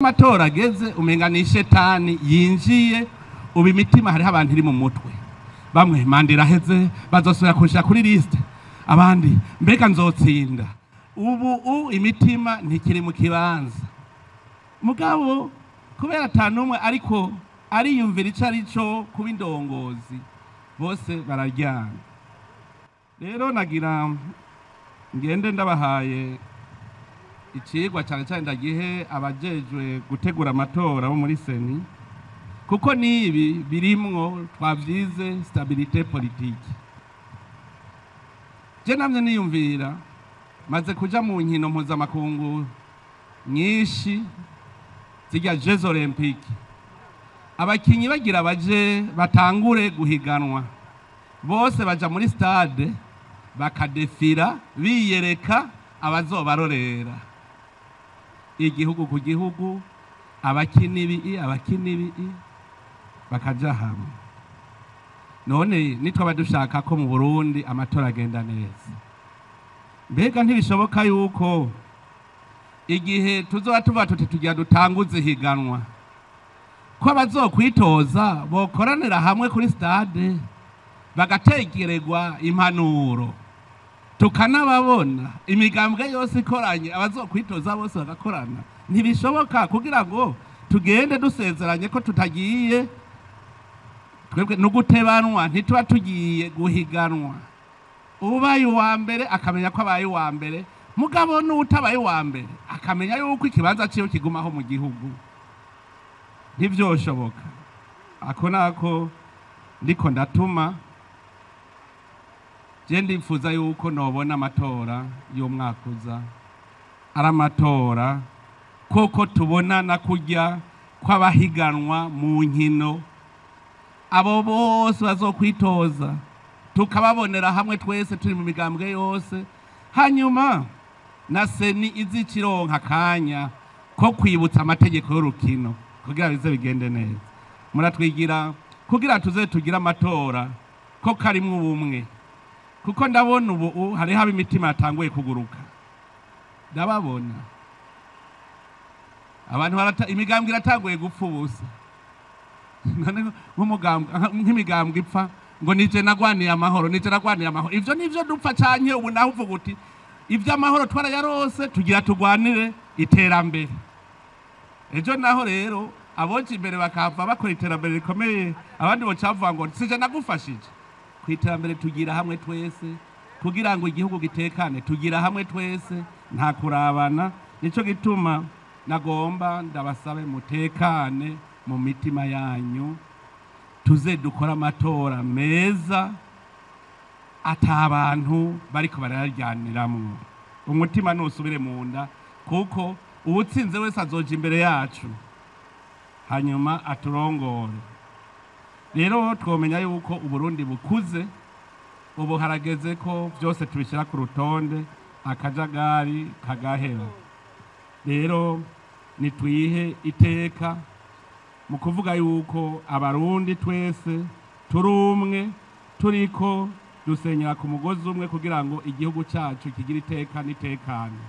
amatora ageze umenga ni shetani yinjiye ubu imitima hariho abantu iri mu mutwe bamwe mandira heze bazosubira kuja kuri liste abandi mbega nzotsinda ubu imitima ntikiri mu kibanza mugabo kubera atanumwe ariko ariyumvira ico arico kuba indongozi bose bararyana rero nagira ngende ndabahaye ikigwa cyane cyane ndagihe abajejwe gutegura amatora bo muri seni kuko nibi birimwo twavyize stabilité politique je namye niyumvira maze kuja mu nkino mpuzamakungu nyinshi zijya Jeux Olympiques abakinyi bagira baje batangure guhiganwa bose baja muri stade bakadefira biyereka abazobarorera igihugu ku gihugu abakini bakaja hamwe none nitwa dushaka ko mu Burundi amatora agenda neza mbega ntibishoboka yuko igihe tuzoba tuva tuti tugiye dutanguze higanwa ko abazokwitoza bokoranira hamwe kuri stade bagategererwa impanuro tukanababona imigambwe yose ikoranye abazokwitoza bose bagakorana ntibishoboka kugira ngo tugende dusezeranye ko tutagiye twebwe no gutebanwa ntituba tugiye guhiganwa ubaye wa mbere akamenya ko abaye wa mbere mugabo n'utabaye wa mbere akamenya yuko ikibanza ciyo kigumaho mu gihugu ntivyoshoboka ako nako ndiko ndatuma je ndifuza yuko nobona amatora y'umwaka uza ari amatora koko tubonana kurya kw'abahiganwa mu nkino abo bose bazokwitoza tukababonera hamwe twese turi mu migambwe yose hanyuma na seni izikironka kanya ko kwibutsa amategeko y'urukino kugira bize bigende neza muratwigira kugira tuze tugira amatora ko karimwe ubumwe kuko ndabona ubu hariho imitima yatanguye kuguruka ndababona abantu imigambwe iratanguye gupfa ubusa nk'imigambwe ipfa ngo nije nagwaniye amahoro ivyo nivyo dupfa canke ubu naho uvuga uti ivyo amahoro twarayarose tugira tugwanire iterambere ejo naho rero aboje imbere bakava bakora iterambere rikomeye abandi bo cavuga ngo sije nagufashije kwiterambere tugira hamwe twese kugira ngo igihugu gitekane tugira hamwe twese nta kurabana nico gituma nagomba ndabasabe mutekane mu mitima yanyu tuze dukora amatora meza atabantu bariko bararyaniramo umutima nusubire mu nda kuko ubutsinze wese azoja imbere yacu hanyuma aturongore rero twomenya yuko Uburundi bukuze ubu harageze ko byose tubishyira ku rutonde akajagari kagahera rero nitwihe iteka mu kuvuga yuko abarundi twese turi umwe turiko dusenyera ku mugozi umwe kugira ngo igihugu cyacu kigira iteka n'itekane